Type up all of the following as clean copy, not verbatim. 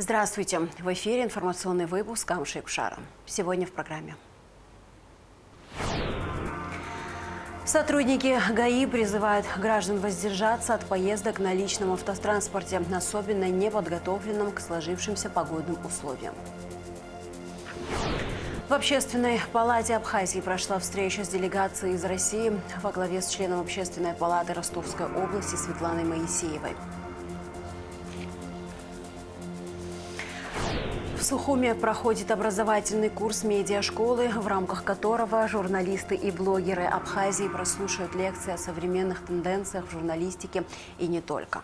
Здравствуйте! В эфире информационный выпуск Амши Кушара. Сегодня в программе. Сотрудники ГАИ призывают граждан воздержаться от поездок на личном автотранспорте, особенно неподготовленном к сложившимся погодным условиям. В Общественной палате Абхазии прошла встреча с делегацией из России во главе с членом Общественной палаты Ростовской области Светланой Моисеевой. В Сухуме проходит образовательный курс медиашколы, в рамках которого журналисты и блогеры Абхазии прослушают лекции о современных тенденциях в журналистике и не только.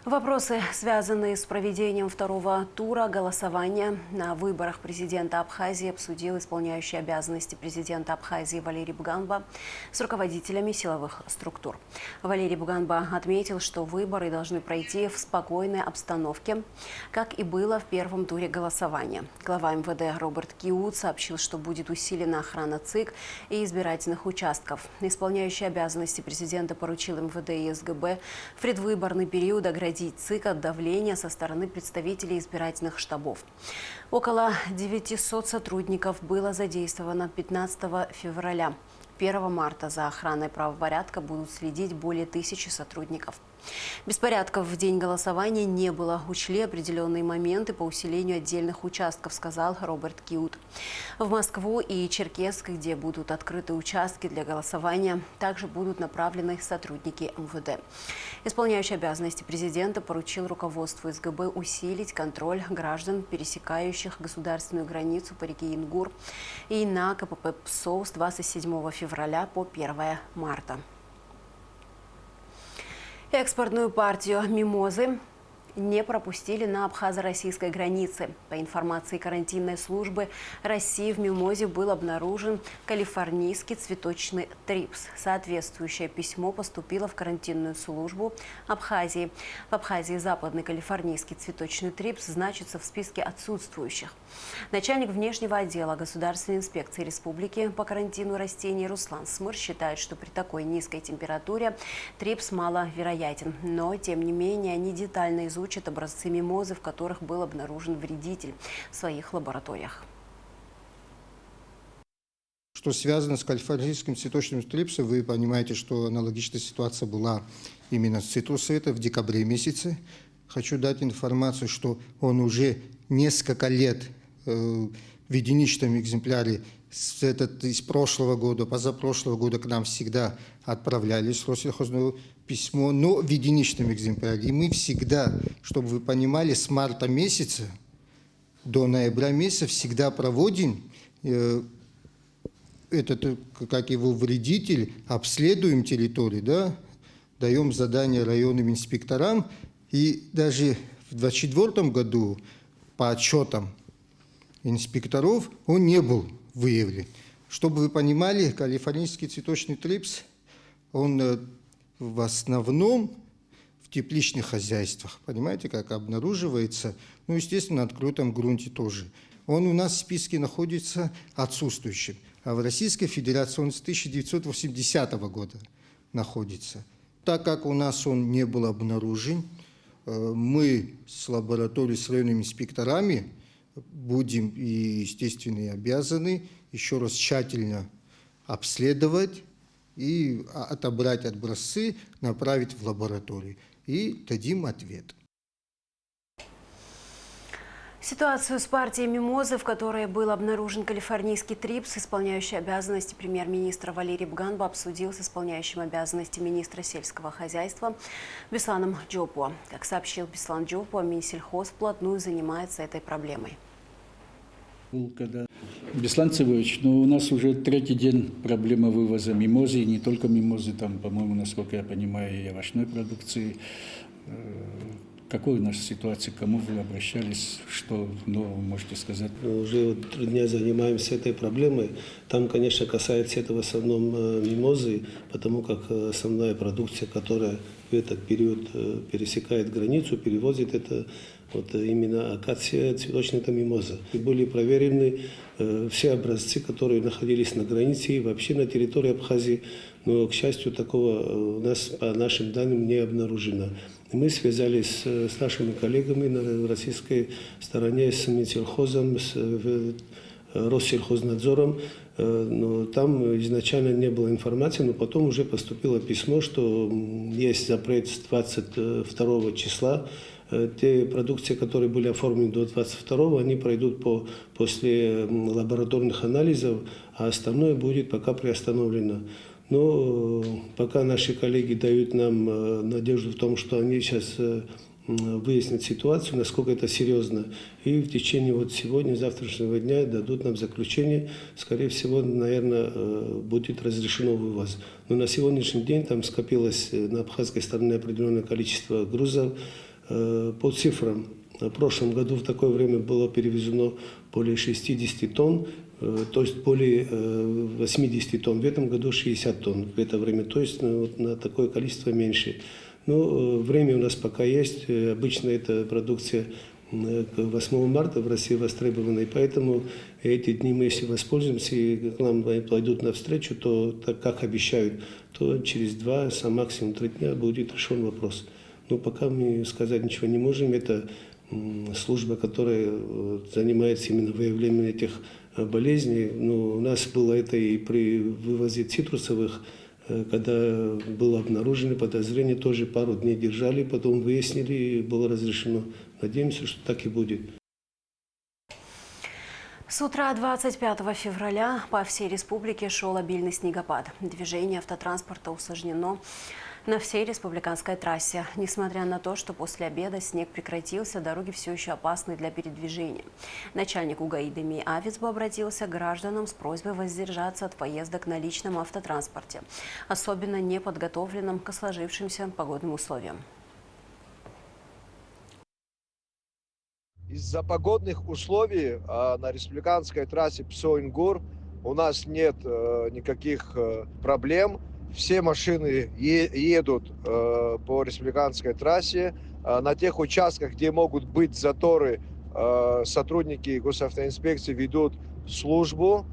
Вопросы, связанные с проведением второго тура голосования на выборах президента Абхазии, обсудил исполняющий обязанности президента Абхазии Валерий Буганба с руководителями силовых структур. Валерий Буганба отметил, что выборы должны пройти в спокойной обстановке, как и было в первом туре голосования. Глава МВД Роберт Киут сообщил, что будет усилена охрана ЦИК и избирательных участков. Исполняющий обязанности президента поручил МВД и СГБ в предвыборный период оградить ЦИК от давления со стороны представителей избирательных штабов. Около 900 сотрудников было задействовано 15 февраля. 1 марта за охраной правопорядка будут следить более 1000 сотрудников. Беспорядков в день голосования не было. Учли определенные моменты по усилению отдельных участков, сказал Роберт Киут. В Москву и Черкесск, где будут открыты участки для голосования, также будут направлены сотрудники МВД. Исполняющий обязанности президента поручил руководству СГБ усилить контроль граждан, пересекающих государственную границу по реке Ингур и на КПП ПСО с 27 февраля по 1 марта. Экспортную партию «Мимозы» не пропустили на абхазо-российской границе. По информации карантинной службы России, в «Мимозе» был обнаружен калифорнийский цветочный трипс. Соответствующее письмо поступило в карантинную службу Абхазии. В Абхазии западный калифорнийский цветочный трипс значится в списке отсутствующих. Начальник внешнего отдела Государственной инспекции республики по карантину растений Руслан Смыр считает, что при такой низкой температуре трипс маловероятен. Но, тем не менее, они детально изучат образцы мимозы, в которых был обнаружен вредитель, в своих лабораториях. Что связано с калифорнийским цветочным трипсом, вы понимаете, что аналогичная ситуация была именно с цитрусом в декабре месяце. Хочу дать информацию, что он уже несколько лет в единичном экземпляре из прошлого года, позапрошлого года к нам всегда отправлялись Россельхозное письмо, но в единичном экземпляре. И мы всегда, чтобы вы понимали, с марта месяца до ноября месяца всегда проводим этот, как его вредитель, обследуем территорию, да, даем задания районным инспекторам. И даже в 2024 году по отчетам инспекторов он не был выявлен. Чтобы вы понимали, калифорнийский цветочный трипс, он в основном в тепличных хозяйствах, понимаете, как обнаруживается, ну, естественно, на открытом грунте тоже. Он у нас в списке находится отсутствующим, а в Российской Федерации он с 1980 года находится. Так как у нас он не был обнаружен, мы с лабораторией, с районными инспекторами будем и, естественно, обязаны еще раз тщательно обследовать и отобрать образцы, направить в лабораторию. И дадим ответ. Ситуацию с партией «Мимозы», в которой был обнаружен калифорнийский трипс, исполняющий обязанности премьер-министра Валерий Буганба обсудил с исполняющим обязанности министра сельского хозяйства Бесланом Джопуа. Как сообщил Беслан Джопуа, Минсельхоз вплотную занимается этой проблемой. Беслан Цивович, у нас уже третий день проблема вывоза мимозы, и не только мимозы, там, по-моему, насколько я понимаю, и овощной продукции. Какой у нас ситуация, к кому вы обращались, что нового можете сказать? Уже 3 дня занимаемся этой проблемой. Там, конечно, касается это в основном мимозы, потому как основная продукция, которая в этот период пересекает границу, перевозит это вот именно акация, цветочная мимоза. И были проверены все образцы, которые находились на границе и вообще на территории Абхазии. Но, к счастью, такого у нас, по нашим данным, не обнаружено. Мы связались с нашими коллегами на российской стороне, с Минсельхозом, с Россельхознадзором. Но там изначально не было информации, но потом уже поступило письмо, что есть запрет с 22 числа. Те продукции, которые были оформлены до 22-го, они пройдут после лабораторных анализов, а остальное будет пока приостановлено. Но пока наши коллеги дают нам надежду в том, что они сейчас выяснят ситуацию, насколько это серьезно, и в течение вот сегодня, завтрашнего дня дадут нам заключение. Скорее всего, наверное, будет разрешено вывоз. Но на сегодняшний день там скопилось на абхазской стороне определенное количество грузов. По цифрам, в прошлом году в такое время было перевезено более 60 тонн, то есть более 80 тонн. В этом году 60 тонн в это время, то есть на такое количество меньше. Но время у нас пока есть. Обычно эта продукция к 8 марта в России востребована, и поэтому эти дни мы, если воспользуемся и к нам пойдут навстречу, то, так как обещают, то через 2, максимум 3 дня будет решен вопрос. Но пока мы сказать ничего не можем. Это служба, которая занимается именно выявлением этих болезней. Но у нас было это и при вывозе цитрусовых, когда было обнаружено подозрение, тоже пару дней держали, потом выяснили, и было разрешено. Надеемся, что так и будет. С утра 25 февраля по всей республике шел обильный снегопад. Движение автотранспорта усложнено на всей республиканской трассе. Несмотря на то, что после обеда снег прекратился, дороги все еще опасны для передвижения. Начальник УГАИ Демий Авицбо обратился к гражданам с просьбой воздержаться от поездок на личном автотранспорте, особенно неподготовленном к сложившимся погодным условиям. Из-за погодных условий на республиканской трассе Псо-Ингур у нас нет никаких проблем. Все машины едут по республиканской трассе. На тех участках, где могут быть заторы, сотрудники госавтоинспекции ведут службу.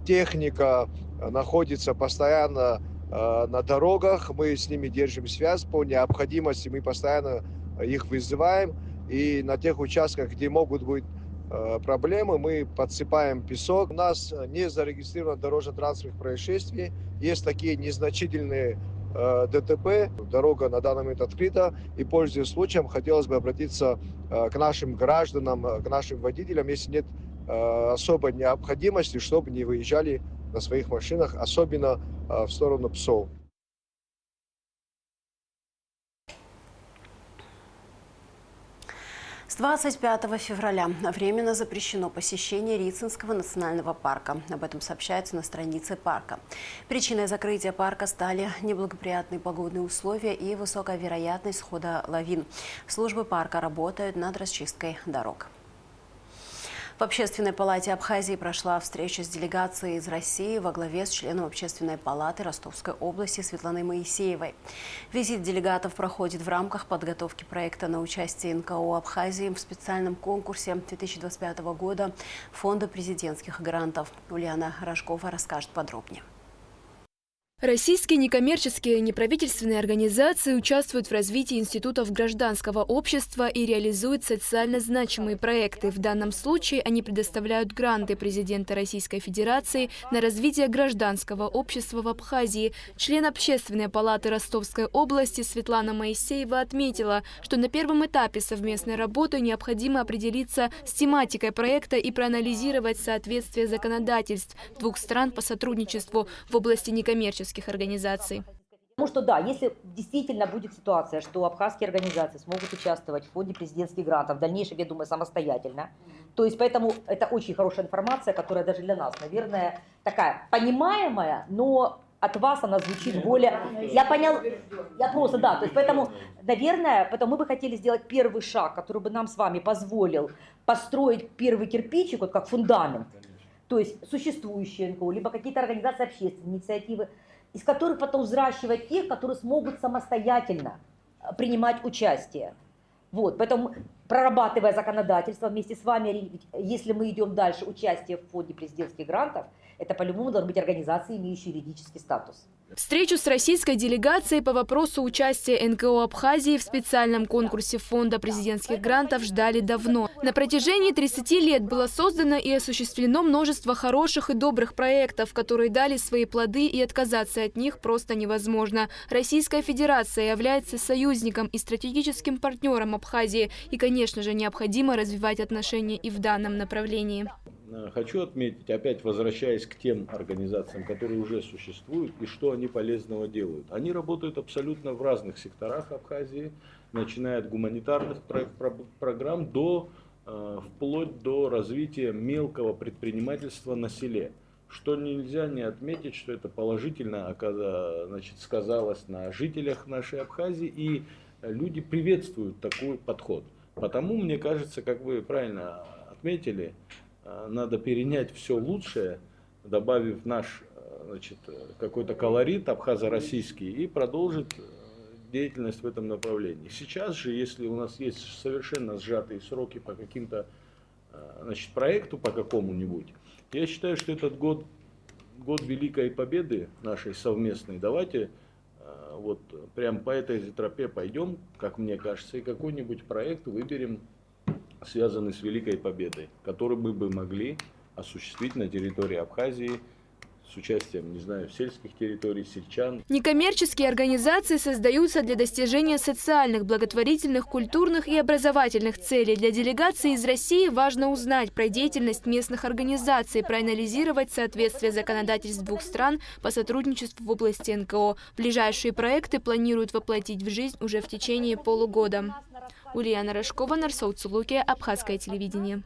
Техника находится постоянно на дорогах. Мы с ними держим связь. По необходимости мы постоянно их вызываем. И на тех участках, где могут быть проблемы, мы подсыпаем песок. У нас не зарегистрировано дорожно-транспортных происшествий. Есть такие незначительные ДТП. Дорога на данный момент открыта. И, пользуясь случаем, хотелось бы обратиться к нашим гражданам, к нашим водителям, если нет особой необходимости, чтобы не выезжали на своих машинах, особенно в сторону Псов. С 25 февраля временно запрещено посещение Рицинского национального парка. Об этом сообщается на странице парка. Причиной закрытия парка стали неблагоприятные погодные условия и высокая вероятность схода лавин. Службы парка работают над расчисткой дорог. В Общественной палате Абхазии прошла встреча с делегацией из России во главе с членом Общественной палаты Ростовской области Светланой Моисеевой. Визит делегатов проходит в рамках подготовки проекта на участие НКО Абхазии в специальном конкурсе 2025 года Фонда президентских грантов. Ульяна Рожкова расскажет подробнее. Российские некоммерческие неправительственные организации участвуют в развитии институтов гражданского общества и реализуют социально значимые проекты. В данном случае они предоставляют гранты президента Российской Федерации на развитие гражданского общества в Абхазии. Член Общественной палаты Ростовской области Светлана Моисеева отметила, что на первом этапе совместной работы необходимо определиться с тематикой проекта и проанализировать соответствие законодательств двух стран по сотрудничеству в области некоммерческих организаций. Потому что да, если действительно будет ситуация, что абхазские организации смогут участвовать в фонде президентских грантов, в дальнейшем, я думаю, самостоятельно. То есть поэтому это очень хорошая информация, которая даже для нас, наверное, такая понимаемая, но от вас она звучит более... Я понял, я просто, да, то есть поэтому, наверное, мы бы хотели сделать первый шаг, который бы нам с вами позволил построить первый кирпичик, вот как фундамент. То есть существующие НКО, либо какие-то организации общественные инициативы, из которых потом взращивать тех, которые смогут самостоятельно принимать участие. Вот, поэтому, прорабатывая законодательство вместе с вами, если мы идем дальше, участие в фонде президентских грантов, это по-любому должны быть организации, имеющие юридический статус. Встречу с российской делегацией по вопросу участия НКО Абхазии в специальном конкурсе Фонда президентских грантов ждали давно. На протяжении 30 лет было создано и осуществлено множество хороших и добрых проектов, которые дали свои плоды, и отказаться от них просто невозможно. Российская Федерация является союзником и стратегическим партнером Абхазии, и, конечно же, необходимо развивать отношения и в данном направлении. Хочу отметить, опять возвращаясь к тем организациям, которые уже существуют, и что они полезного делают. Они работают абсолютно в разных секторах Абхазии, начиная от гуманитарных программ вплоть до развития мелкого предпринимательства на селе. Что нельзя не отметить, что это положительно сказалось на жителях нашей Абхазии, и люди приветствуют такой подход. Потому, мне кажется, как вы правильно отметили, надо перенять все лучшее, добавив наш какой-то колорит абхазо-российский, и продолжить деятельность в этом направлении. Сейчас же, если у нас есть совершенно сжатые сроки по каким-то проекту, по какому-нибудь, я считаю, что этот год Великой Победы нашей совместной, давайте вот прям по этой тропе пойдем, как мне кажется, и какой-нибудь проект выберем, связанный с Великой Победой, который мы бы могли осуществить на территории Абхазии с участием, не знаю, сельских территорий, сельчан. Некоммерческие организации создаются для достижения социальных, благотворительных, культурных и образовательных целей. Для делегации из России важно узнать про деятельность местных организаций, проанализировать соответствие законодательств двух стран по сотрудничеству в области НКО. Ближайшие проекты планируют воплотить в жизнь уже в течение полугода. Ульяна Рожкова, Нарсоу Цулуке, Абхазское телевидение.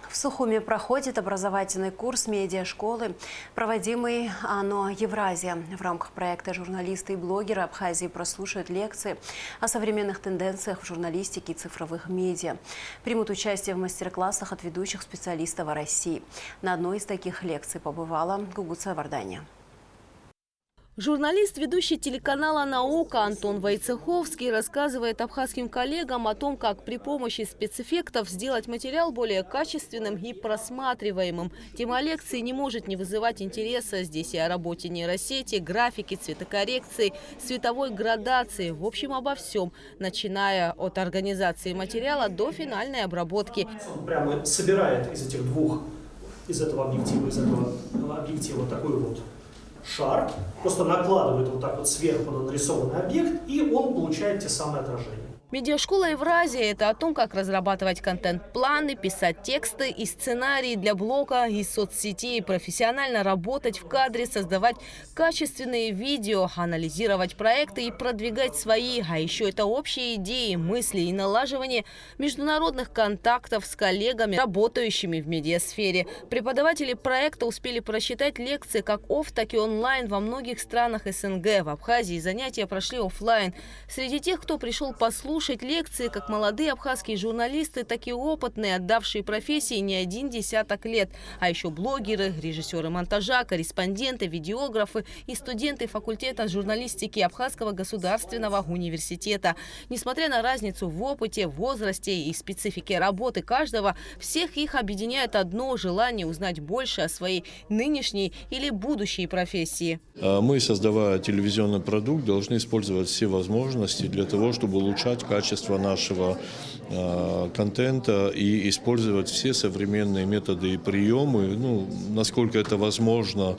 В Сухуми проходит образовательный курс медиашколы, проводимый ОНО «Евразия». В рамках проекта журналисты и блогеры Абхазии прослушают лекции о современных тенденциях в журналистике и цифровых медиа. Примут участие в мастер-классах от ведущих специалистов России. На одной из таких лекций побывала Гугуца Варданя. Журналист, ведущий телеканала «Наука» Антон Войцеховский рассказывает абхазским коллегам о том, как при помощи спецэффектов сделать материал более качественным и просматриваемым. Тема лекции не может не вызывать интереса. Здесь и о работе нейросети, графики, цветокоррекции, цветовой градации. В общем, обо всем, начиная от организации материала до финальной обработки. Он прямо собирает из этого объектива такой вот шар, просто накладывает вот так вот сверху на нарисованный объект, и он получает те самые отражения. Медиашкола «Евразия» – это о том, как разрабатывать контент-планы, писать тексты и сценарии для блога и соцсетей, профессионально работать в кадре, создавать качественные видео, анализировать проекты и продвигать свои. А еще это общие идеи, мысли и налаживание международных контактов с коллегами, работающими в медиасфере. Преподаватели проекта успели просчитать лекции как офф, так и онлайн во многих странах СНГ. В Абхазии занятия прошли офлайн. Среди тех, кто пришел послушать лекции, как молодые абхазские журналисты, так и опытные, отдавшие профессии не один десяток лет. А еще блогеры, режиссеры монтажа, корреспонденты, видеографы и студенты факультета журналистики Абхазского государственного университета. Несмотря на разницу в опыте, возрасте и специфике работы каждого, всех их объединяет одно желание узнать больше о своей нынешней или будущей профессии. Мы, создавая телевизионный продукт, должны использовать все возможности для того, чтобы улучшать качество нашего контента и использовать все современные методы и приемы, насколько это возможно,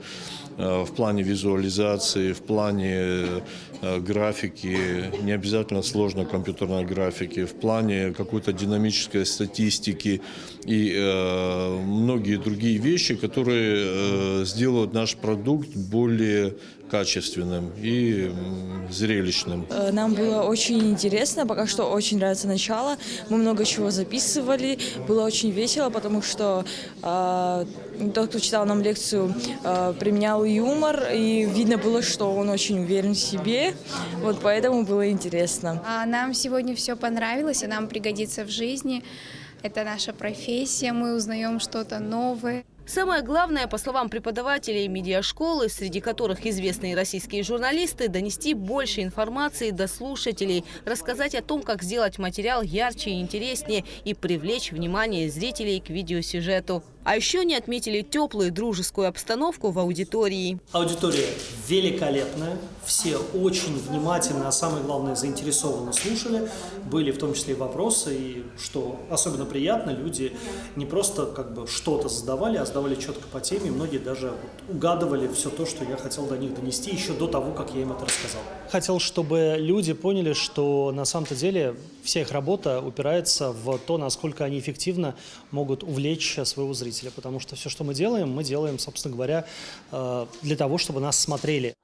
в плане визуализации, в плане графики, не обязательно сложной компьютерной графики, в плане какой-то динамической статистики и многие другие вещи, которые сделают наш продукт более качественным и зрелищным. Нам было очень интересно, пока что очень нравится начало. Мы много чего записывали, было очень весело, потому что тот, кто читал нам лекцию, применял юмор, и видно было, что он очень уверен в себе, вот поэтому было интересно. Нам сегодня все понравилось, и нам пригодится в жизни. Это наша профессия, мы узнаем что-то новое. Самое главное, по словам преподавателей медиашколы, среди которых известные российские журналисты, донести больше информации до слушателей, рассказать о том, как сделать материал ярче и интереснее и привлечь внимание зрителей к видеосюжету. А еще не отметили теплую дружескую обстановку в аудитории. Аудитория великолепная, все очень внимательно, а самое главное, заинтересованно слушали. Были в том числе и вопросы, и, что особенно приятно, люди не просто как бы что-то задавали, а задавали четко по теме. Многие даже угадывали все то, что я хотел до них донести еще до того, как я им это рассказал. Хотел, чтобы люди поняли, что на самом-то деле вся их работа упирается в то, насколько они эффективно могут увлечь своего зрителя. Потому что все, что мы делаем, собственно говоря, для того, чтобы нас смотрели.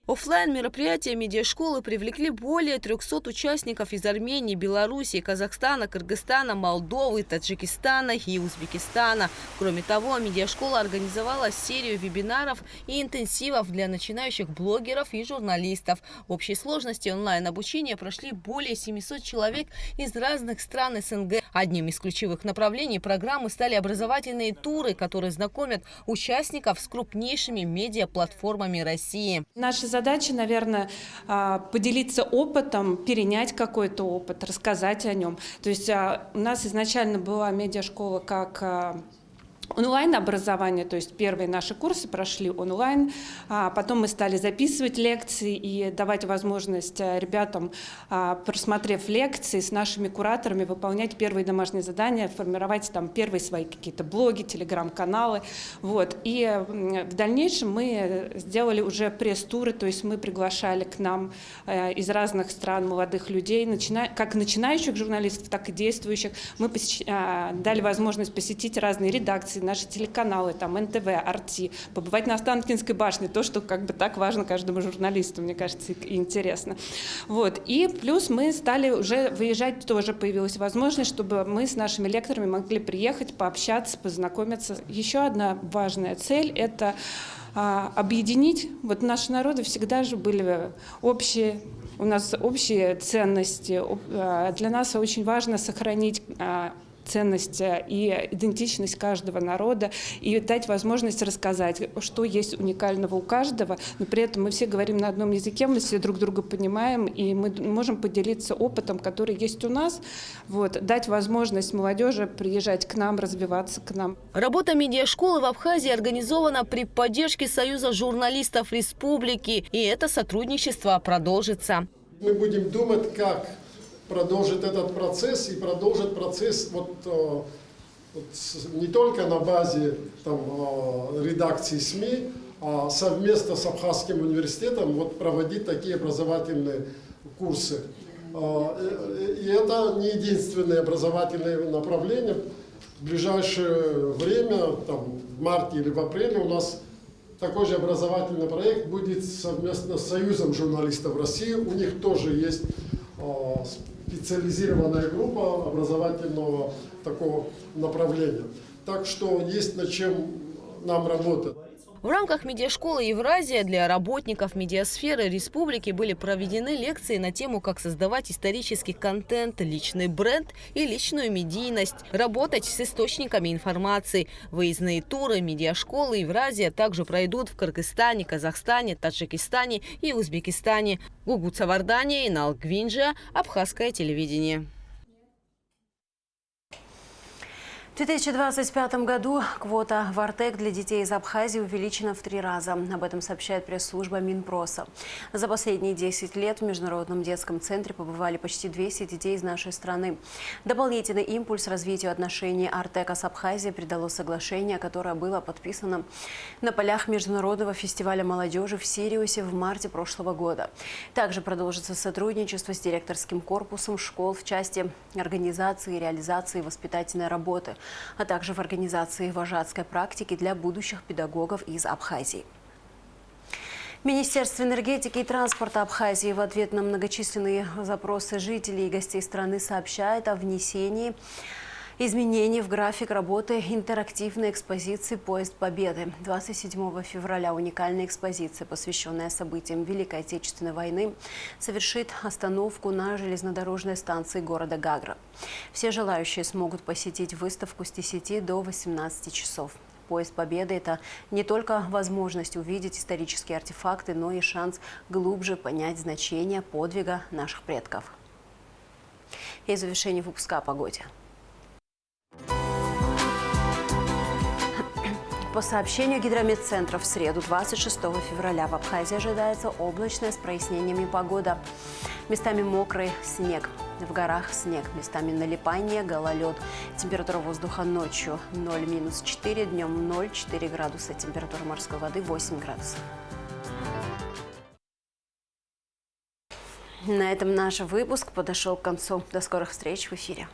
Оффлайн-мероприятия медиашколы привлекли более 300 участников из Армении, Белоруссии, Казахстана, Кыргызстана, Молдовы, Таджикистана и Узбекистана. Кроме того, медиашкола организовала серию вебинаров и интенсивов для начинающих блогеров и журналистов. В общей сложности онлайн-обучения прошли более 700 человек из разных стран СНГ. Одним из ключевых направлений программы стали образовательные туры, которые знакомят участников с крупнейшими медиаплатформами России. Наша задача, наверное, поделиться опытом, перенять какой-то опыт, рассказать о нем. То есть у нас изначально была медиашкола как онлайн-образование, то есть первые наши курсы прошли онлайн, потом мы стали записывать лекции и давать возможность ребятам, просмотрев лекции с нашими кураторами, выполнять первые домашние задания, формировать там первые свои какие-то блоги, телеграм-каналы. Вот. И в дальнейшем мы сделали уже пресс-туры, то есть мы приглашали к нам из разных стран молодых людей, как начинающих журналистов, так и действующих. Мы дали возможность посетить разные редакции, наши телеканалы, там НТВ, Арти, побывать на Останкинской башне, то, что как бы так важно каждому журналисту, мне кажется, и интересно. Вот. И плюс мы стали уже выезжать, тоже появилась возможность, чтобы мы с нашими лекторами могли приехать, пообщаться, познакомиться. Еще одна важная цель – это объединить. Вот наши народы всегда же были общие, у нас общие ценности. Для нас очень важно сохранить ценность и идентичность каждого народа и дать возможность рассказать, что есть уникального у каждого, но при этом мы все говорим на одном языке, мы все друг друга понимаем, и мы можем поделиться опытом, который есть у нас, вот, дать возможность молодежи приезжать к нам, развиваться к нам. Работа медиашколы в Абхазии организована при поддержке Союза журналистов республики, и это сотрудничество продолжится. Мы будем думать, как продолжит этот процесс и продолжит процесс не только на базе редакции СМИ, а совместно с Абхазским университетом проводить такие образовательные курсы. И это не единственное образовательное направление. В ближайшее время, в марте или в апреле, у нас такой же образовательный проект будет совместно с Союзом журналистов России. У них тоже есть специализированная группа образовательного такого направления. Так что есть над чем нам работать. В рамках медиашколы «Евразия» для работников медиасферы республики были проведены лекции на тему, как создавать исторический контент, личный бренд и личную медийность, работать с источниками информации. Выездные туры медиашколы «Евразия» также пройдут в Кыргызстане, Казахстане, Таджикистане и Узбекистане. Гугут Савардания, Инал Гвинджа, Абхазское телевидение. В 2025 году квота в Артек для детей из Абхазии увеличена в 3 раза. Об этом сообщает пресс-служба Минпроса. За последние 10 лет в Международном детском центре побывали почти 200 детей из нашей страны. Дополнительный импульс развитию отношений Артека с Абхазией придало соглашение, которое было подписано на полях Международного фестиваля молодежи в Сириусе в марте прошлого года. Также продолжится сотрудничество с директорским корпусом школ в части организации и реализации воспитательной работы, а также в организации вожатской практики для будущих педагогов из Абхазии. Министерство энергетики и транспорта Абхазии в ответ на многочисленные запросы жителей и гостей страны сообщает о внесении изменений в график работы интерактивной экспозиции «Поезд Победы». 27 февраля уникальная экспозиция, посвященная событиям Великой Отечественной войны, совершит остановку на железнодорожной станции города Гагра. Все желающие смогут посетить выставку с 10 до 18 часов. Поезд Победы – это не только возможность увидеть исторические артефакты, но и шанс глубже понять значение подвига наших предков. И в завершении выпуска о погоде. По сообщению гидрометцентра, в среду 26 февраля в Абхазии ожидается облачная с прояснениями погода. Местами мокрый снег. В горах снег, местами налипание, гололед. Температура воздуха ночью 0-4, днем 0,4 градуса. Температура морской воды 8 градусов. На этом наш выпуск подошел к концу. До скорых встреч в эфире.